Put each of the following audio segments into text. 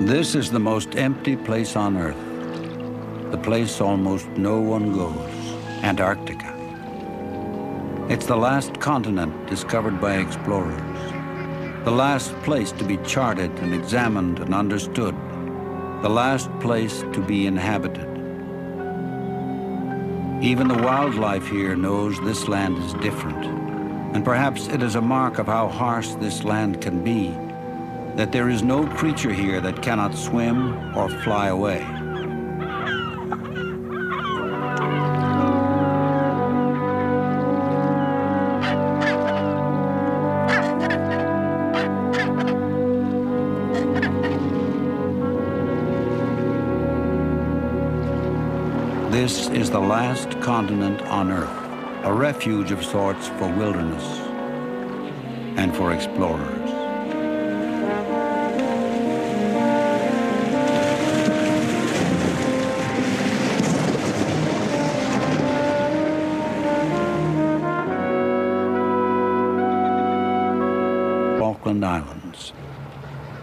This is the most empty place on Earth, the place almost no one goes, Antarctica. It's the last continent discovered by explorers, the last place to be charted and examined and understood, the last place to be inhabited. Even the wildlife here knows this land is different, and perhaps it is a mark of how harsh this land can be, that there is no creature here that cannot swim or fly away. This is the last continent on Earth, a refuge of sorts for wilderness and for explorers. Falkland Islands.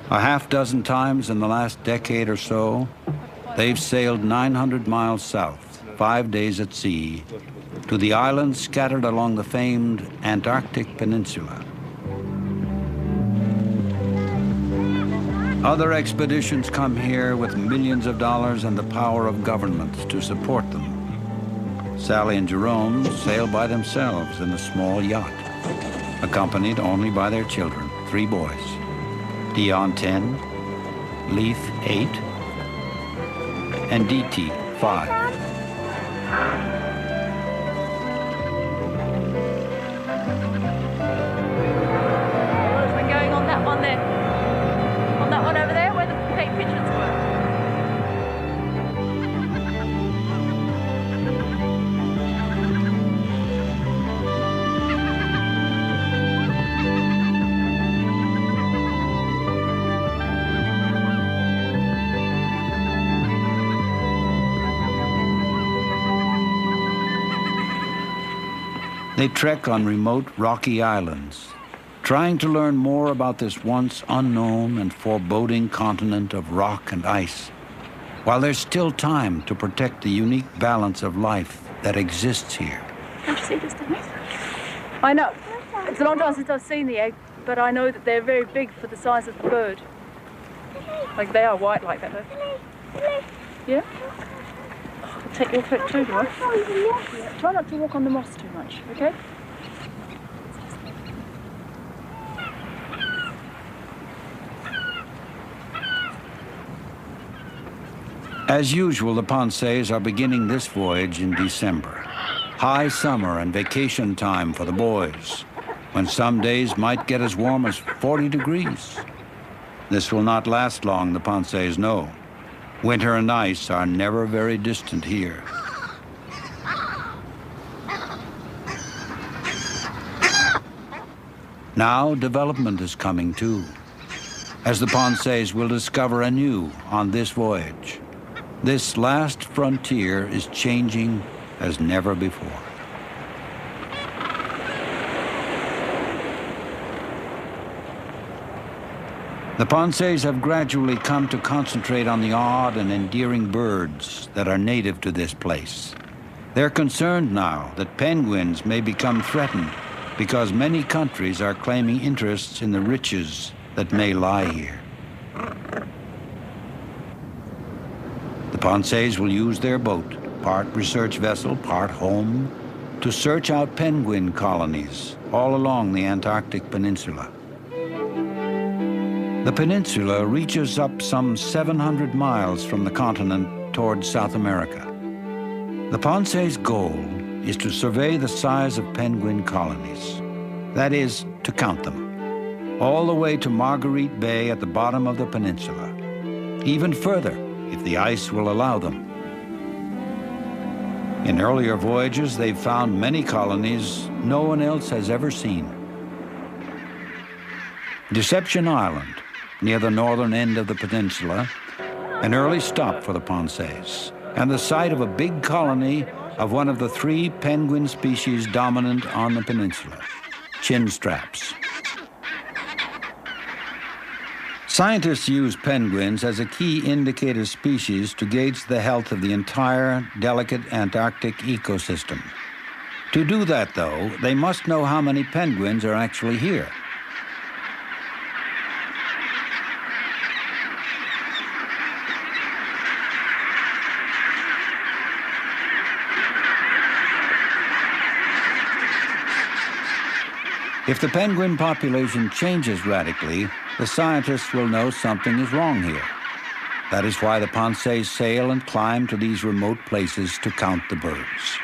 A half dozen times in the last decade or so, they've sailed 900 miles south, 5 days at sea, to the islands scattered along the famed Antarctic Peninsula. Other expeditions come here with millions of dollars and the power of governments to support them. Sally and Jerome sail by themselves in a small yacht, accompanied only by their children, 3 boys, Dion 10, Leith 8, and DT 5. We're going on that one there. On that one over there where the fake pigeons were. They trek on remote rocky islands, trying to learn more about this once unknown and foreboding continent of rock and ice, while there's still time to protect the unique balance of life that exists here. Can't you see this, Dennis? I know. It's a long time since I've seen the egg, but I know that they're very big for the size of the bird. Like they are white like that, though. Yeah? I'll take your foot too, do I? Yeah. Try not to walk on the moss too much, okay? As usual, the Pensees are beginning this voyage in December. High summer and vacation time for the boys, when some days might get as warm as 40 degrees. This will not last long, the Pensees know. Winter and ice are never very distant here. Now development is coming too, as the Pensees will discover anew on this voyage. This last frontier is changing as never before. The Pensees have gradually come to concentrate on the odd and endearing birds that are native to this place. They're concerned now that penguins may become threatened because many countries are claiming interests in the riches that may lie here. The Pensees will use their boat, part research vessel, part home, to search out penguin colonies all along the Antarctic Peninsula. The peninsula reaches up some 700 miles from the continent towards South America. The Pensees' goal is to survey the size of penguin colonies. That is, to count them, all the way to Marguerite Bay at the bottom of the peninsula. Even further, if the ice will allow them. In earlier voyages, they've found many colonies no one else has ever seen. Deception Island, near the northern end of the peninsula, an early stop for the Pensees, and the site of a big colony of one of the 3 penguin species dominant on the peninsula, chinstraps. Scientists use penguins as a key indicator species to gauge the health of the entire delicate Antarctic ecosystem. To do that, though, they must know how many penguins are actually here. If the penguin population changes radically, the scientists will know something is wrong here. That is why the Ponceys sail and climb to these remote places to count the birds.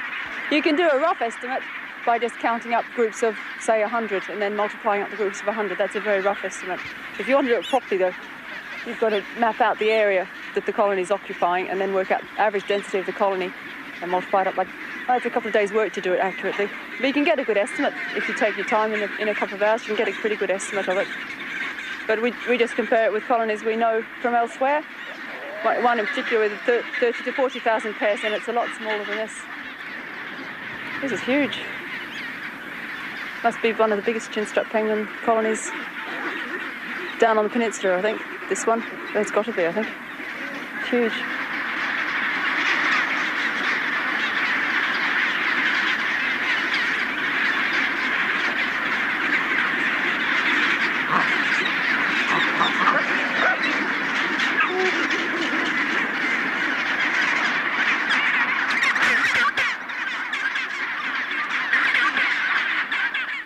You can do a rough estimate by just counting up groups of, say, 100 and then multiplying up the groups of 100. That's a very rough estimate. If you want to do it properly, though, you've got to map out the area that the colony is occupying and then work out average density of the colony and multiply it up. Like, it's a couple of days' work to do it accurately. But you can get a good estimate. If you take your time in a couple of hours, you can get a pretty good estimate of it. But we just compare it with colonies we know from elsewhere. One in particular with 30 to 40,000 pairs, and it's a lot smaller than this. This is huge. Must be one of the biggest chinstrap penguin colonies down on the peninsula, I think. This one, it's got to be, I think. It's huge.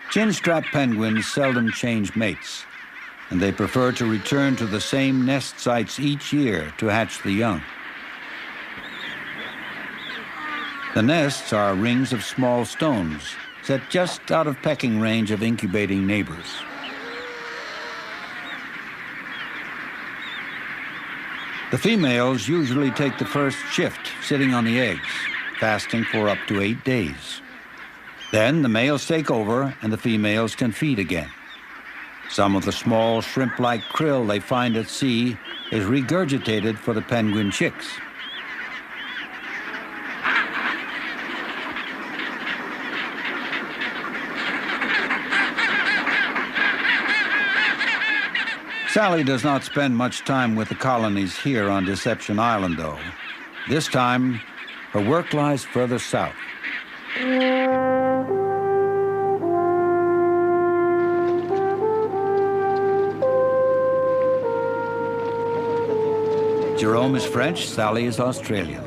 Chinstrap penguins seldom change mates, and they prefer to return to the same nest sites each year to hatch the young. The nests are rings of small stones set just out of pecking range of incubating neighbors. The females usually take the first shift sitting on the eggs, fasting for up to 8 days. Then the males take over and the females can feed again. Some of the small shrimp-like krill they find at sea is regurgitated for the penguin chicks. Sally does not spend much time with the colonies here on Deception Island, though. This time, her work lies further south. Jerome is French, Sally is Australian.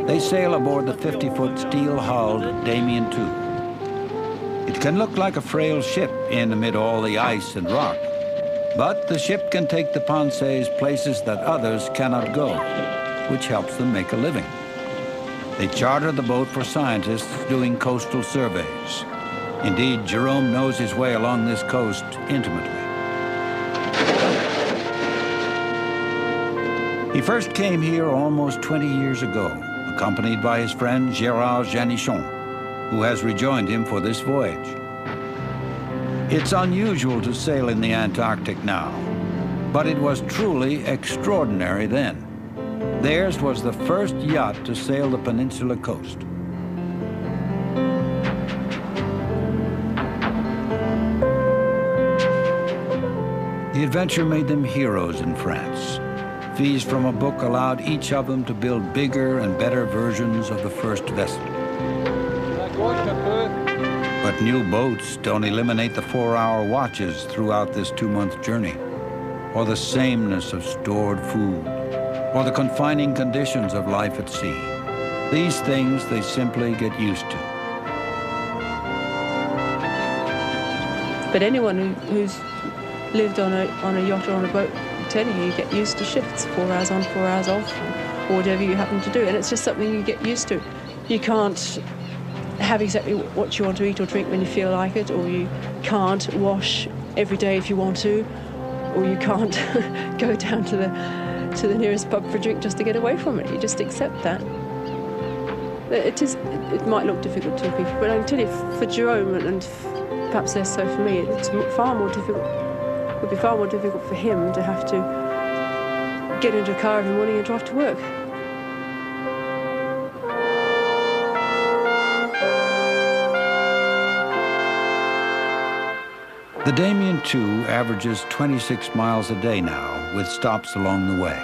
They sail aboard the 50-foot steel-hulled Damien II. It can look like a frail ship in amid all the ice and rock, but the ship can take the Ponceys places that others cannot go, which helps them make a living. They charter the boat for scientists doing coastal surveys. Indeed, Jerome knows his way along this coast intimately. He first came here almost 20 years ago, accompanied by his friend Gérard Janichon, who has rejoined him for this voyage. It's unusual to sail in the Antarctic now, but it was truly extraordinary then. Theirs was the first yacht to sail the peninsula coast. The adventure made them heroes in France. Fees from a book allowed each of them to build bigger and better versions of the first vessel. But new boats don't eliminate the 4-hour watches throughout this 2-month journey, or the sameness of stored food, or the confining conditions of life at sea. These things they simply get used to. But anyone who's lived on a yacht or on a boat, tell you get used to shifts, 4 hours on, 4 hours off, or whatever you happen to do, and it's just something you get used to. You can't have exactly what you want to eat or drink when you feel like it, or you can't wash every day if you want to, or you can't go down to the nearest pub for a drink just to get away from it. You just accept that. It might look difficult to people, but I can tell you, for Jerome and perhaps less so for me, it's far more difficult. It would be far more difficult for him to have to get into a car every morning and drive to work. The Damien II averages 26 miles a day now, with stops along the way.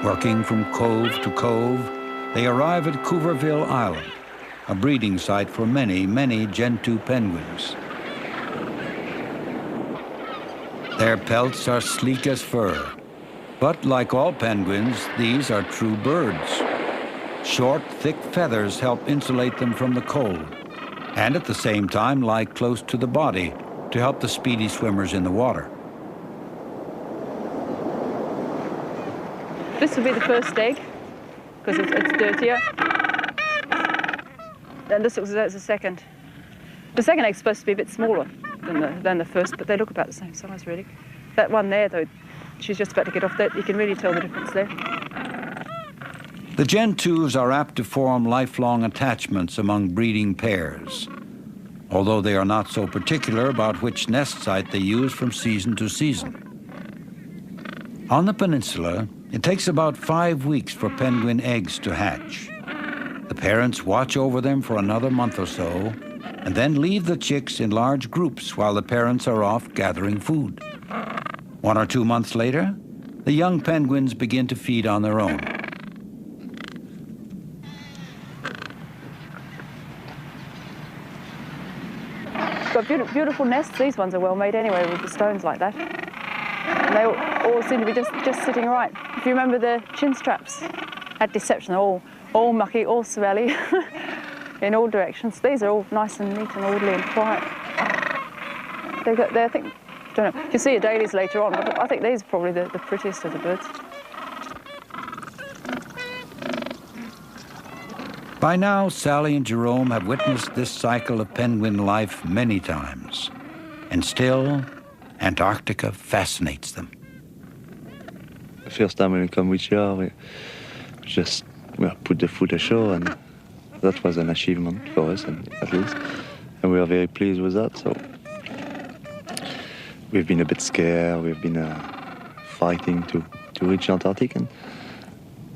Working from cove to cove, they arrive at Couverville Island, a breeding site for many, many Gentoo penguins. Their pelts are sleek as fur, but like all penguins, these are true birds. Short, thick feathers help insulate them from the cold, and at the same time lie close to the body to help the speedy swimmers in the water. This will be the first egg, because it's dirtier. Then this looks as the second. The second egg's supposed to be a bit smaller than the first, but they look about the same size, really. That one there, though, she's just about to get off that. You can really tell the difference there. The Gentoos are apt to form lifelong attachments among breeding pairs, although they are not so particular about which nest site they use from season to season. On the peninsula, it takes about 5 weeks for penguin eggs to hatch. The parents watch over them for another month or so, and then leave the chicks in large groups while the parents are off gathering food. 1 or 2 months later, the young penguins begin to feed on their own. Got beautiful nests. These ones are well made anyway, with the stones like that. And they all seem to be just sitting right. If you remember the chin straps at Deception, all mucky, all smelly, in all directions. These are all nice and neat and orderly and quiet. I think, don't know, you'll see adalies later on, but I think these are probably the prettiest of the birds. By now, Sally and Jerome have witnessed this cycle of penguin life many times, and still, Antarctica fascinates them. The first time when we come with you, we just put the foot ashore, and that was an achievement for us, at least, and we are very pleased with that. So we've been a bit scared. We've been fighting to reach Antarctica, and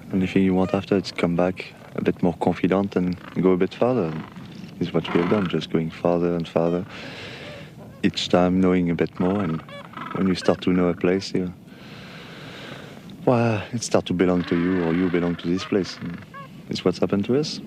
the only thing you want after is come back a bit more confident and go a bit farther. This is what we have done, just going farther and farther, each time knowing a bit more. And when you start to know a place, it starts to belong to you, or you belong to this place. And it's what's happened to us.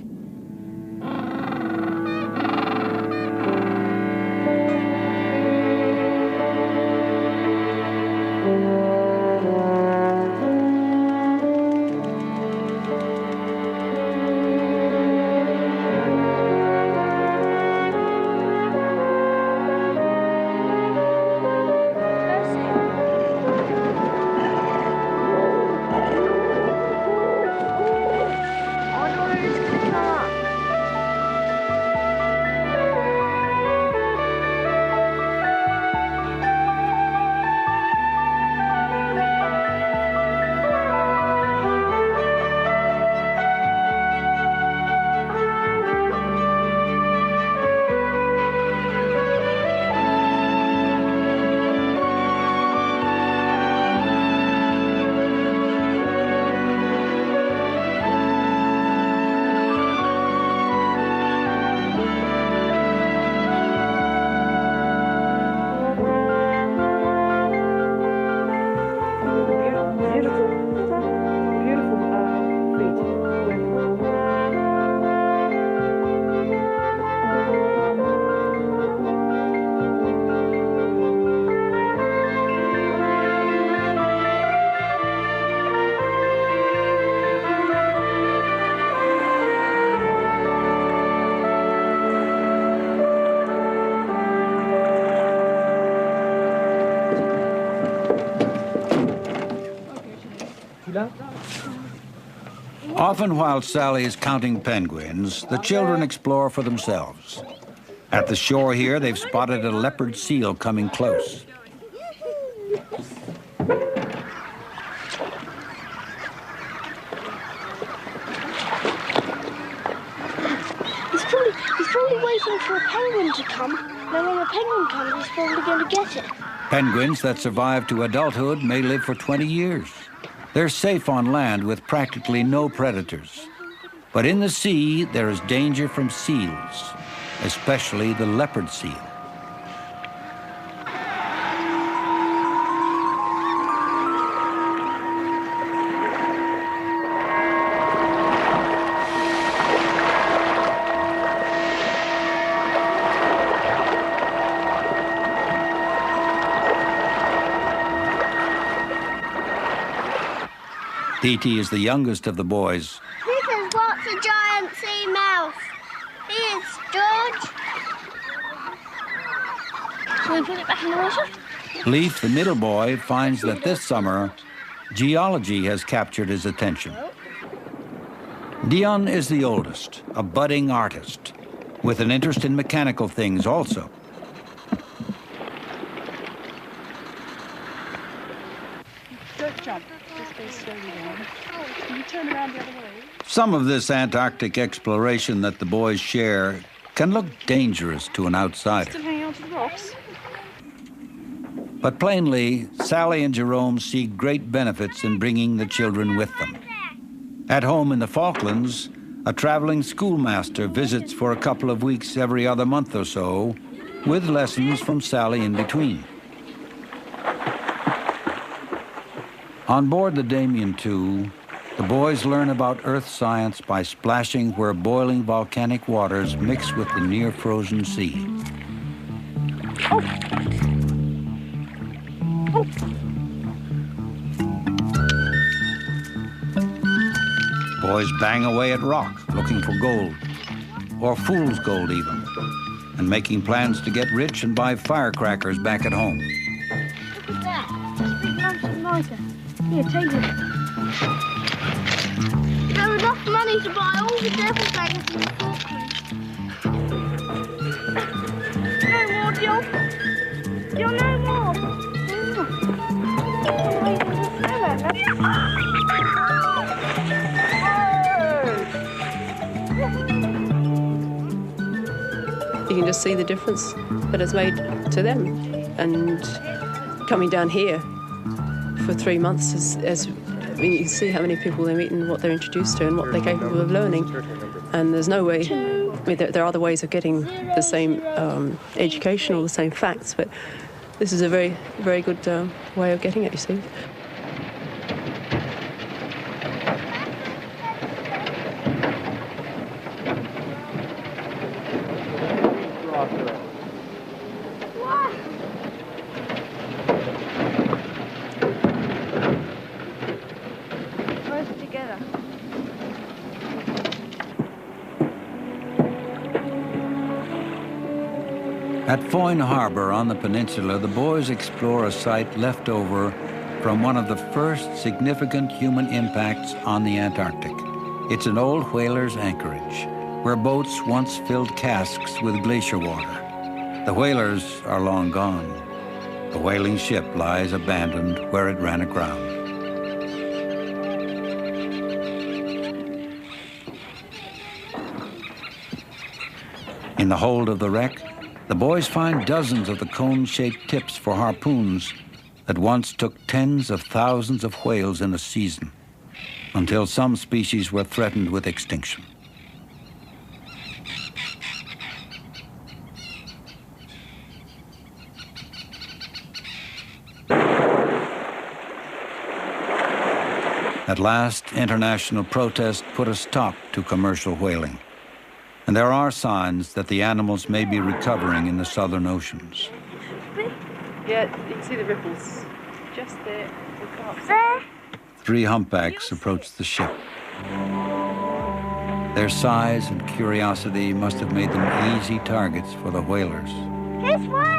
Often while Sally is counting penguins, the children explore for themselves. At the shore here, they've spotted a leopard seal coming close. He's probably waiting for a penguin to come. Then when a penguin comes, he's probably going to get it. Penguins that survive to adulthood may live for 20 years. They're safe on land with practically no predators. But in the sea, there is danger from seals, especially the leopard seal. Dee is the youngest of the boys. This is what's a giant sea mouse. Here's George. Shall we put it back in the water? Leif, the middle boy, finds that this summer, geology has captured his attention. Dion is the oldest, a budding artist, with an interest in mechanical things also. Don't jump. Just go slowly down. Can you turn around the other way? Some of this Antarctic exploration that the boys share can look dangerous to an outsider. Still hanging on to the rocks? But plainly, Sally and Jerome see great benefits in bringing the children with them. At home in the Falklands, a traveling schoolmaster visits for a couple of weeks every other month or so, with lessons from Sally in between. On board the Damien II, the boys learn about Earth science by splashing where boiling volcanic waters mix with the near-frozen sea. Boys bang away at rock, looking for gold, or fool's gold even, and making plans to get rich and buy firecrackers back at home. Look at that. That's a big lump of mica. Here, take it. There was enough money to buy all the devil daggers in the Falklands. No more, Jill. Jill, no more. You can just see the difference that it's made to them. And coming down here for 3 months, I mean, you can see how many people they meet and what they're introduced to and what they're capable of learning. And there's no way, I mean, there are other ways of getting the same education or the same facts, but this is a very, very good way of getting it, you see. At Foyne Harbor on the peninsula, the boys explore a site left over from one of the first significant human impacts on the Antarctic. It's an old whaler's anchorage, where boats once filled casks with glacier water. The whalers are long gone. The whaling ship lies abandoned where it ran aground. In the hold of the wreck, the boys find dozens of the cone-shaped tips for harpoons that once took tens of thousands of whales in a season, until some species were threatened with extinction. At last, international protest put a stop to commercial whaling. And there are signs that the animals may be recovering in the southern oceans. Yeah, you can see the ripples just there. There. 3 humpbacks approach the ship. Their size and curiosity must have made them easy targets for the whalers. Here's one.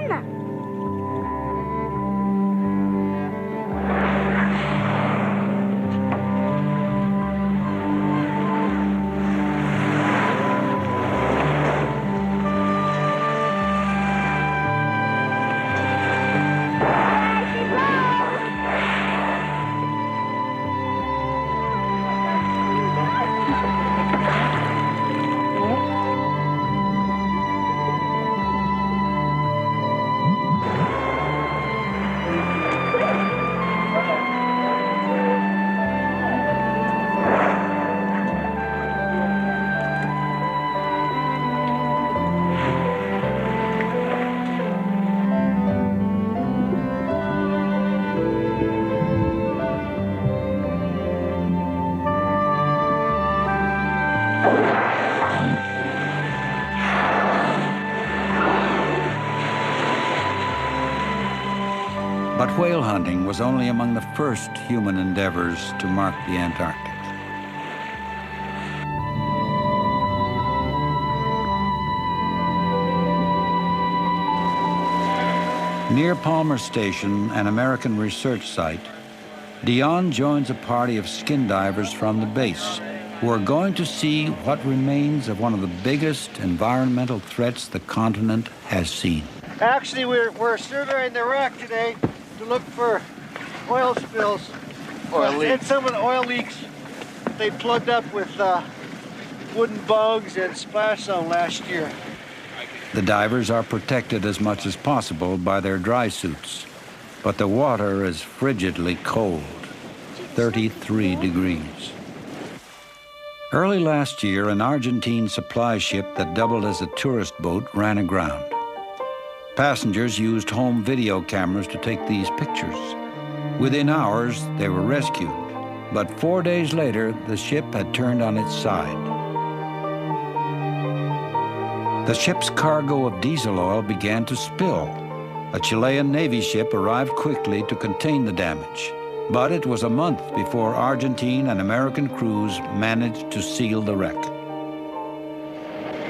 whale hunting was only among the first human endeavors to mark the Antarctic. Near Palmer Station, an American research site, Dion joins a party of skin divers from the base who are going to see what remains of one of the biggest environmental threats the continent has seen. Actually, we're surveying the wreck today to look for oil spills. Oil leaks. And some of the oil leaks they plugged up with wooden bugs and splash zone last year. The divers are protected as much as possible by their dry suits, but the water is frigidly cold, 33 degrees. Early last year, an Argentine supply ship that doubled as a tourist boat ran aground. Passengers used home video cameras to take these pictures. Within hours, they were rescued, but 4 days later, the ship had turned on its side. The ship's cargo of diesel oil began to spill. A Chilean Navy ship arrived quickly to contain the damage, but it was a month before Argentine and American crews managed to seal the wreck.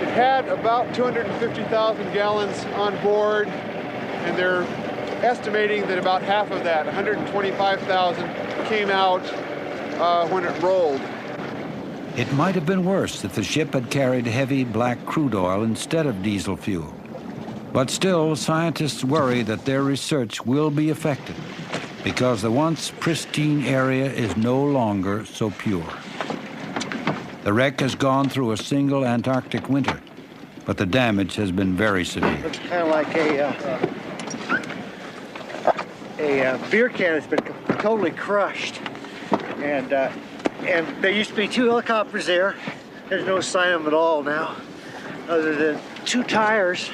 It had about 250,000 gallons on board, and they're estimating that about half of that, 125,000, came out when it rolled. It might have been worse if the ship had carried heavy black crude oil instead of diesel fuel. But still, scientists worry that their research will be affected because the once pristine area is no longer so pure. The wreck has gone through a single Antarctic winter, but the damage has been very severe. It's kind of like a beer can that's been totally crushed. And there used to be 2 helicopters there. There's no sign of them at all now, other than 2 tires.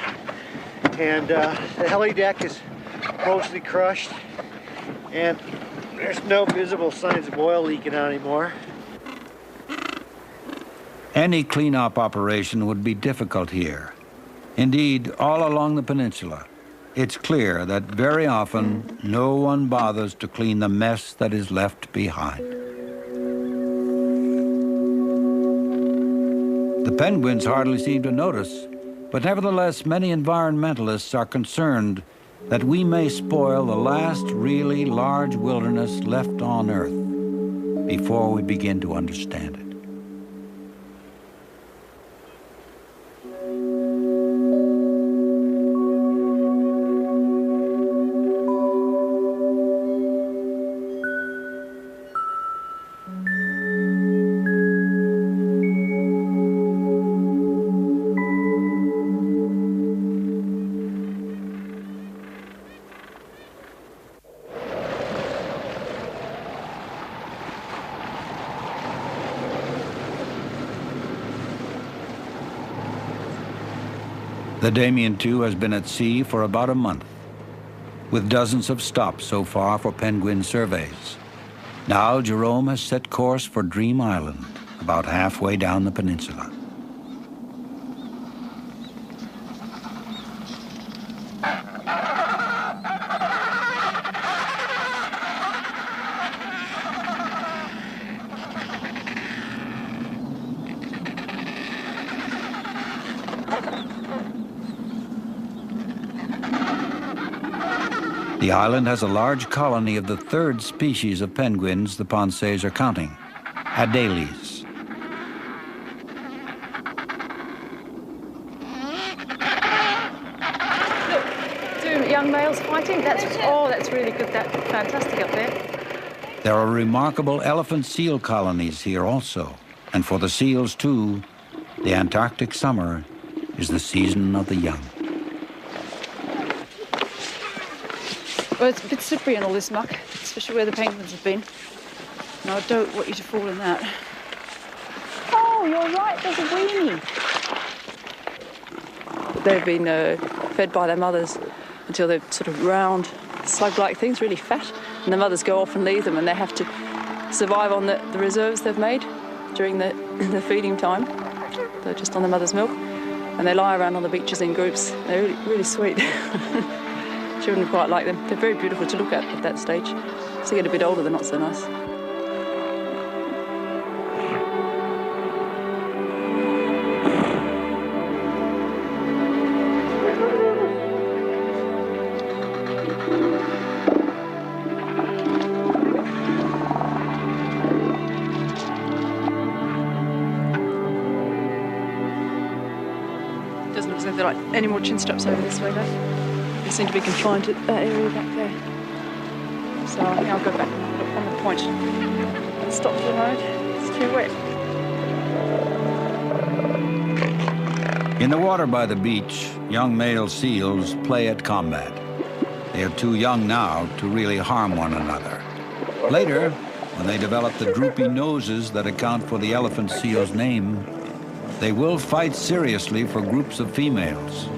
And the heli deck is mostly crushed, and there's no visible signs of oil leaking out anymore. Any cleanup operation would be difficult here. Indeed, all along the peninsula, it's clear that very often no one bothers to clean the mess that is left behind. The penguins hardly seem to notice, but nevertheless, many environmentalists are concerned that we may spoil the last really large wilderness left on Earth before we begin to understand it. The Damien II has been at sea for about a month, with dozens of stops so far for penguin surveys. Now Jerome has set course for Dream Island, about halfway down the peninsula. The island has a large colony of the 3rd species of penguins the Ponce's are counting, Adelies. Look, 2 young males fighting. That's really good. That's fantastic up there. There are remarkable elephant seal colonies here also. And for the seals too, the Antarctic summer is the season of the young. Well, it's a bit slippery in all this muck, especially where the penguins have been. And I don't want you to fall in that. Oh, you're right, there's a weenie. They've been fed by their mothers until they're sort of round, slug-like things, really fat. And the mothers go off and leave them, and they have to survive on the reserves they've made during the feeding time. They're just on the mother's milk. And they lie around on the beaches in groups. They're really, really sweet. Children quite like them. They're very beautiful to look at that stage. As they get a bit older, they're not so nice. Doesn't look as though there are like any more chin straps over this way though. They seem to be confined to that area back there. So I think I'll go back on the point and stop for the moment. It's too wet. In the water by the beach, young male seals play at combat. They are too young now to really harm one another. Later, when they develop the droopy noses that account for the elephant seal's name, they will fight seriously for groups of females.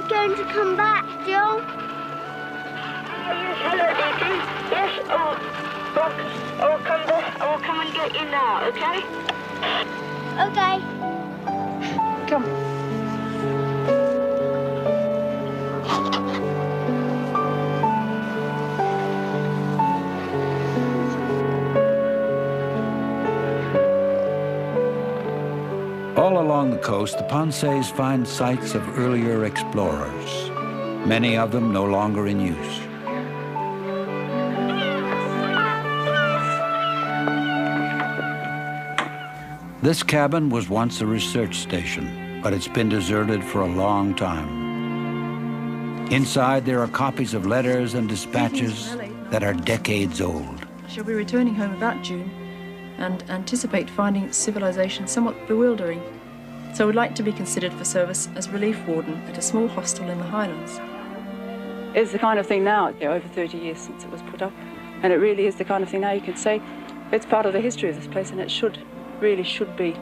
Going to come back, Joe? Hello, Deacon. Yes, I will come and get you now, okay? Okay. Come. All along the coast, the Panseys find sites of earlier explorers, many of them no longer in use. This cabin was once a research station, but it's been deserted for a long time. Inside, there are copies of letters and dispatches that are decades old. She'll be returning home about June and anticipate finding civilization somewhat bewildering. So would like to be considered for service as relief warden at a small hostel in the Highlands. It's the kind of thing now, over 30 years since it was put up, and it really is the kind of thing now you can say it's part of the history of this place, and it really should be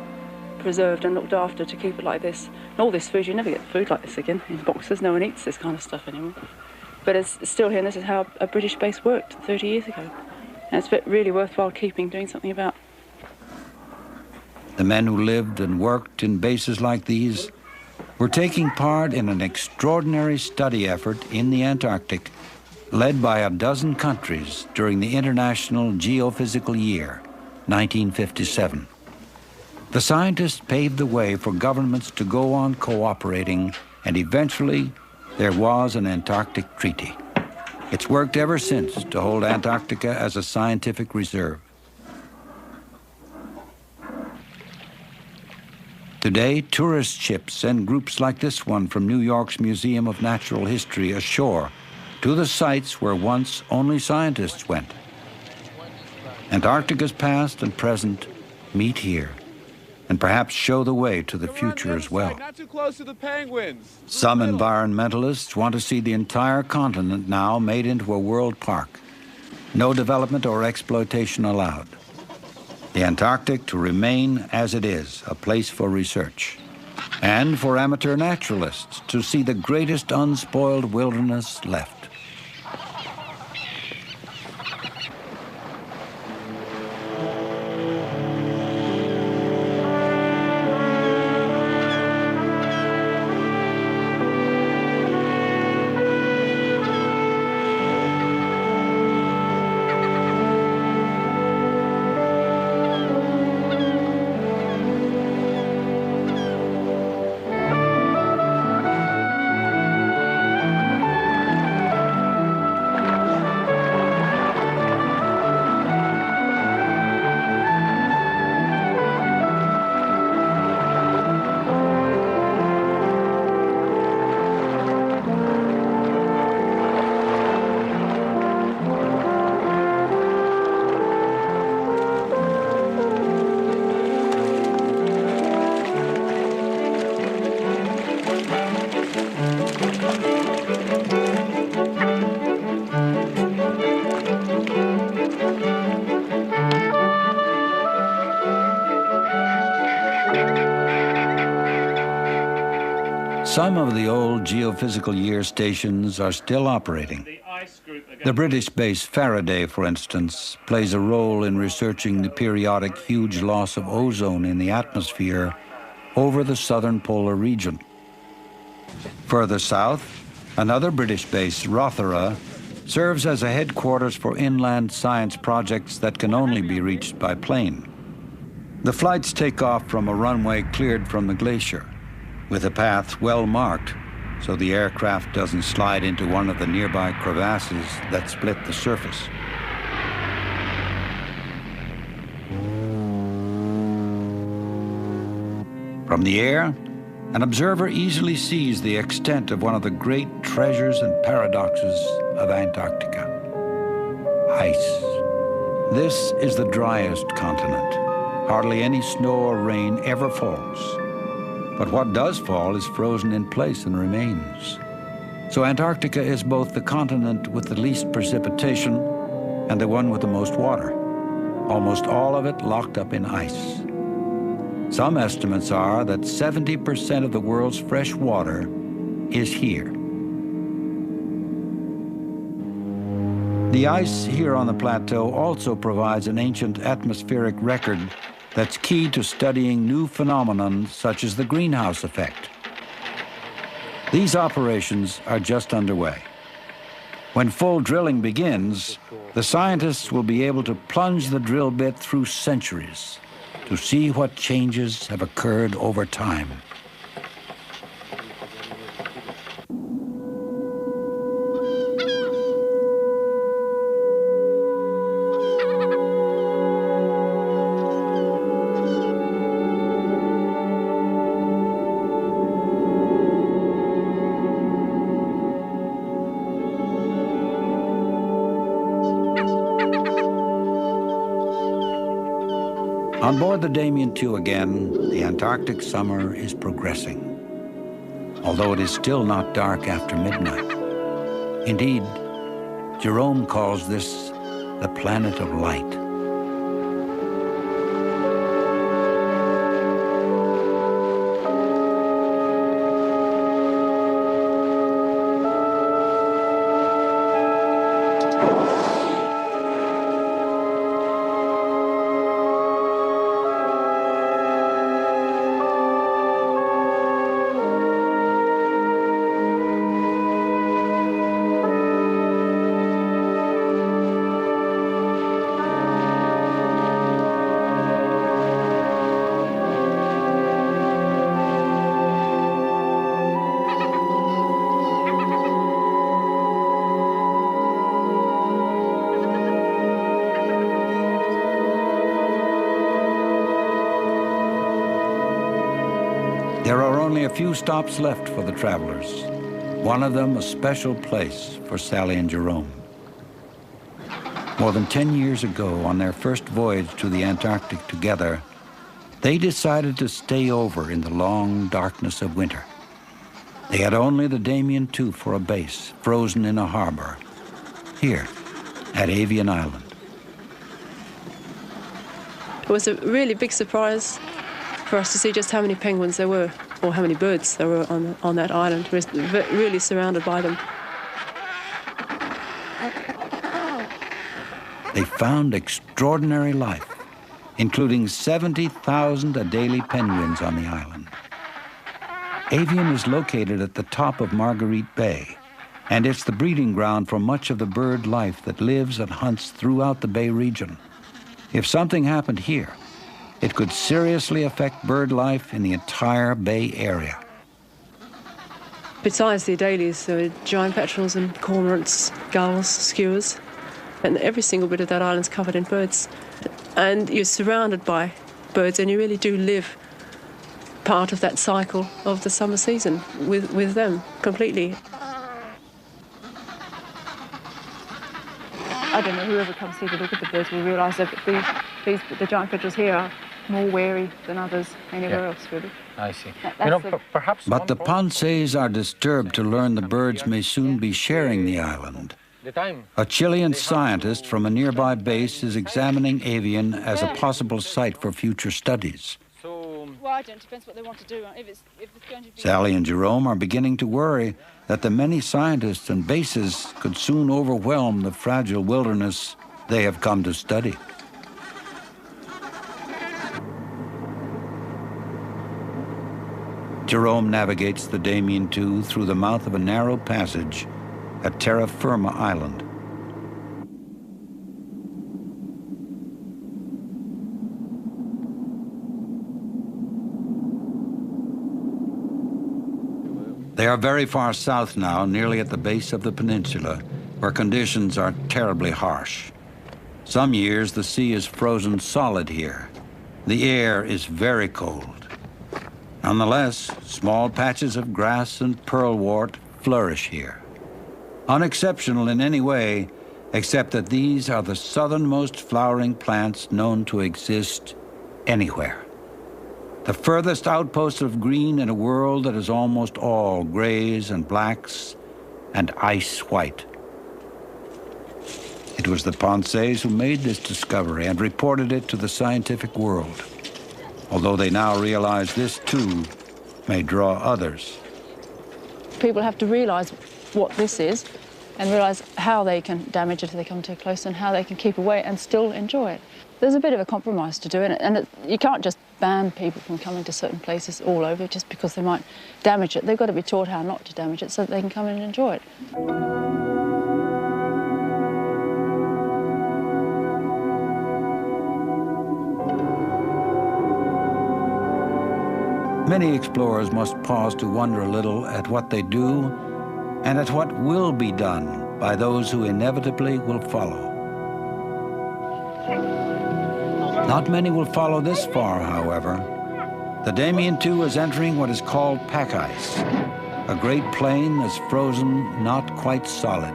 preserved and looked after to keep it like this. And all this food, you never get food like this again in boxes. No one eats this kind of stuff anymore. But it's still here, and this is how a British base worked 30 years ago. And it's really worthwhile keeping, doing something about. The men who lived and worked in bases like these were taking part in an extraordinary study effort in the Antarctic, led by a dozen countries during the International Geophysical Year, 1957. The scientists paved the way for governments to go on cooperating, and eventually there was an Antarctic Treaty. It's worked ever since to hold Antarctica as a scientific reserve. Today, tourist ships send groups like this one from New York's Museum of Natural History ashore to the sites where once only scientists went. Antarctica's past and present meet here, and perhaps show the way to the future as well. Not too close to the penguins. Some environmentalists want to see the entire continent now made into a world park. No development or exploitation allowed. The Antarctic to remain as it is, a place for research. And for amateur naturalists to see the greatest unspoiled wilderness left. Some of the old geophysical year stations are still operating. The British base Faraday, for instance, plays a role in researching the periodic huge loss of ozone in the atmosphere over the southern polar region. Further south, another British base, Rothera, serves as a headquarters for inland science projects that can only be reached by plane. The flights take off from a runway cleared from the glacier, with a path well marked so the aircraft doesn't slide into one of the nearby crevasses that split the surface. From the air, an observer easily sees the extent of one of the great treasures and paradoxes of Antarctica: ice. This is the driest continent. Hardly any snow or rain ever falls. But what does fall is frozen in place and remains. So Antarctica is both the continent with the least precipitation and the one with the most water, almost all of it locked up in ice. Some estimates are that 70% of the world's fresh water is here. The ice here on the plateau also provides an ancient atmospheric record that's key to studying new phenomenon such as the greenhouse effect. These operations are just underway. When full drilling begins, the scientists will be able to plunge the drill bit through centuries to see what changes have occurred over time. On board the Damien II again, the Antarctic summer is progressing, although it is still not dark after midnight. Indeed, Jerome calls this the planet of light. There are only a few stops left for the travelers, one of them a special place for Sally and Jerome. More than 10 years ago, on their first voyage to the Antarctic together, they decided to stay over in the long darkness of winter. They had only the Damien II for a base, frozen in a harbor, here at Avian Island. It was a really big surprise for us to see just how many penguins there were, or how many birds there were on that island. We were really surrounded by them. They found extraordinary life, including 70,000 Adelie penguins on the island. Avian is located at the top of Marguerite Bay, and it's the breeding ground for much of the bird life that lives and hunts throughout the Bay region. If something happened here, it could seriously affect bird life in the entire Bay Area. Besides the Adelies, there were giant petrels and cormorants, gulls, skuas, and every single bit of that island's covered in birds. And you're surrounded by birds, and you really do live part of that cycle of the summer season with them completely. I don't know, whoever comes here to look at the birds will realise that the giant petrels here are more wary than others anywhere else, really. I see. Perhaps. But the Ponces are disturbed to learn the birds may soon be sharing the island. A Chilean scientist from a nearby base is examining Avian as a possible site for future studies. I don't. Depends what they want to do. If it's going to be... Sally and Jerome are beginning to worry that the many scientists and bases could soon overwhelm the fragile wilderness they have come to study. Jerome navigates the Damien II through the mouth of a narrow passage at Terra Firma Island. They are very far south now, nearly at the base of the peninsula, where conditions are terribly harsh. Some years the sea is frozen solid here. The air is very cold. Nonetheless, small patches of grass and pearlwort flourish here. Unexceptional in any way, except that these are the southernmost flowering plants known to exist anywhere. The furthest outpost of green in a world that is almost all grays and blacks and ice white. It was the Ponces who made this discovery and reported it to the scientific world, although they now realize this too may draw others. People have to realize what this is and realize how they can damage it if they come too close and how they can keep away and still enjoy it. There's a bit of a compromise to do in it, and you can't just ban people from coming to certain places all over just because they might damage it. They've got to be taught how not to damage it so that they can come in and enjoy it. Many explorers must pause to wonder a little at what they do and at what will be done by those who inevitably will follow. Not many will follow this far, however. The Damien II is entering what is called pack ice, a great plain that's frozen not quite solid.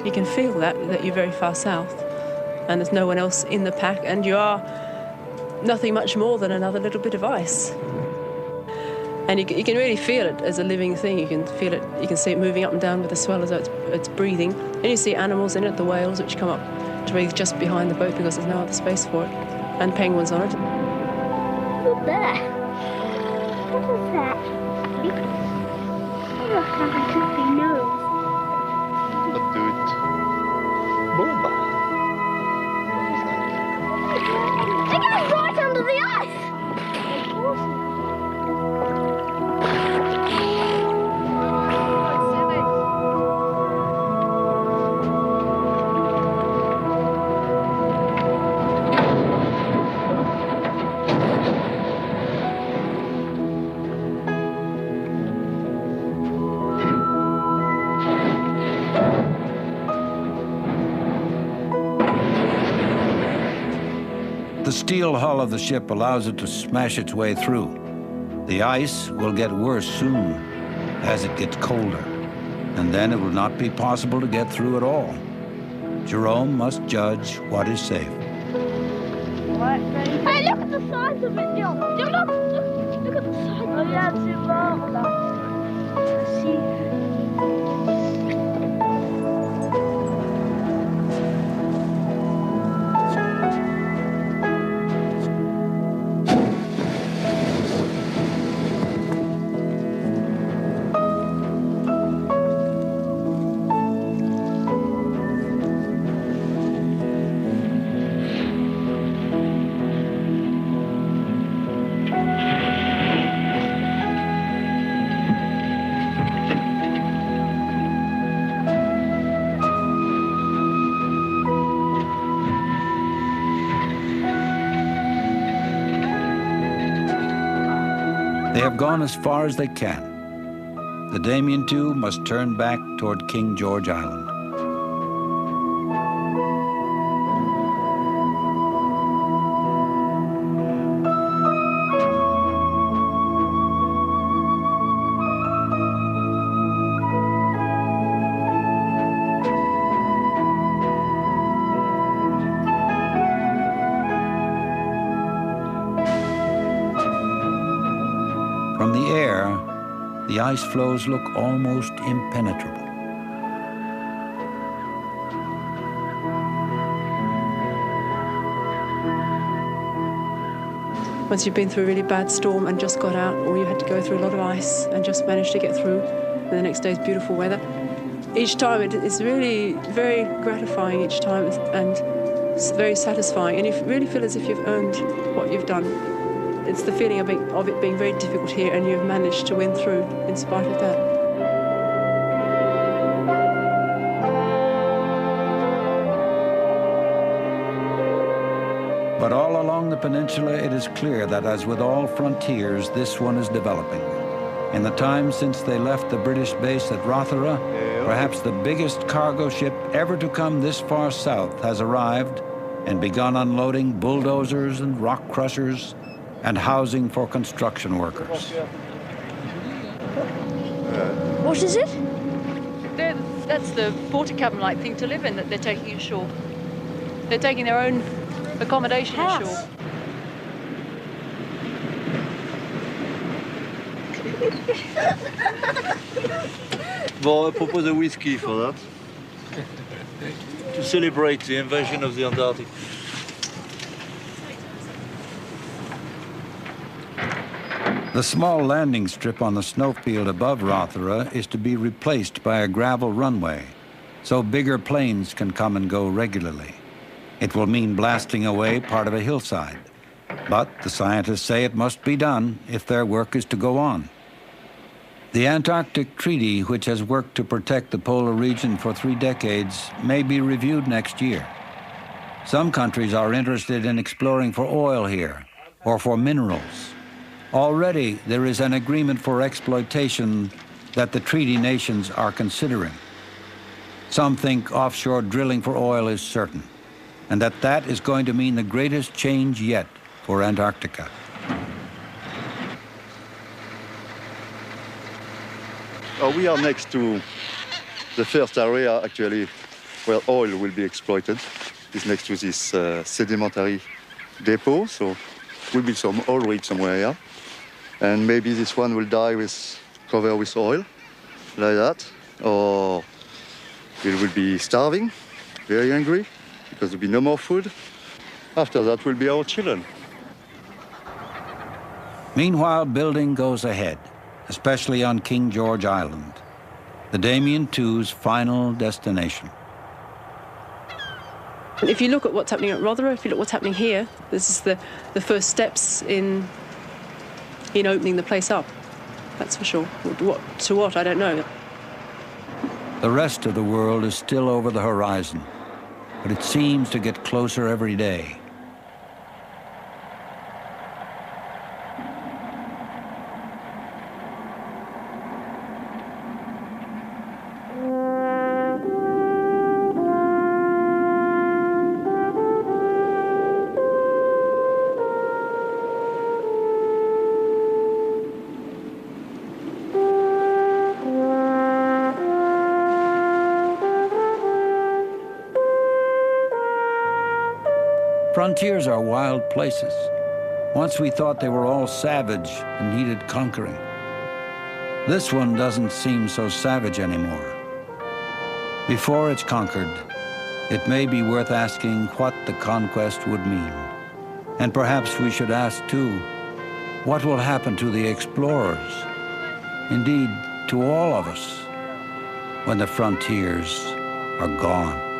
You can feel that you're very far south and there's no one else in the pack and you are nothing much more than another little bit of ice. And you can really feel it as a living thing. You can feel it, you can see it moving up and down with the swell as though it's breathing. And you see animals in it, the whales which come up to breathe just behind the boat because there's no other space for it, and penguins on it. Look there. What is that? It looks like a toothy nose. A tooth. Bomba. It goes right under the ice. The steel hull of the ship allows it to smash its way through. The ice will get worse soon as it gets colder, and then it will not be possible to get through at all. Jerome must judge what is safe. Hey, look at the size of it, John. Look at the size of it. Oh, yeah, it's marvelous. See. They have gone as far as they can. The Damien II must turn back toward King George Island. From the air, the ice floes look almost impenetrable. once you've been through a really bad storm and just got out, or you had to go through a lot of ice and just managed to get through, and the next day's beautiful weather. Each time it's really very gratifying each time, and it's very satisfying, and you really feel as if you've earned what you've done. It's the feeling of it being very difficult here, and you've managed to win through in spite of that. But all along the peninsula, it is clear that, as with all frontiers, this one is developing. In the time since they left the British base at Rothera, perhaps the biggest cargo ship ever to come this far south has arrived and begun unloading bulldozers and rock crushers and housing for construction workers. What is it? That's the porter cabin-like thing to live in that they're taking ashore. They're taking their own accommodation ashore. Well, I propose a whiskey for that. To celebrate the invasion of the Antarctic. The small landing strip on the snowfield above Rothera is to be replaced by a gravel runway, so bigger planes can come and go regularly. It will mean blasting away part of a hillside, but the scientists say it must be done if their work is to go on. The Antarctic Treaty, which has worked to protect the polar region for 3 decades, may be reviewed next year. Some countries are interested in exploring for oil here or for minerals. Already there is an agreement for exploitation that the treaty nations are considering. Some think offshore drilling for oil is certain, and that is going to mean the greatest change yet for Antarctica. We are next to the first area, actually, where oil will be exploited. It's next to this sedimentary depot, so will be some oil rig somewhere here. And maybe this one will die covered with oil, like that. Or it will be starving, very hungry, because there will be no more food. After that will be our children. Meanwhile, building goes ahead, especially on King George Island, the Damien II's final destination. If you look at what's happening at Rothera, if you look at what's happening here, this is the first steps in opening the place up. That's for sure. What, I don't know. The rest of the world is still over the horizon, but it seems to get closer every day. Frontiers are wild places. Once we thought they were all savage and needed conquering. This one doesn't seem so savage anymore. Before it's conquered, it may be worth asking what the conquest would mean. And perhaps we should ask, too, what will happen to the explorers? Indeed, to all of us, when the frontiers are gone.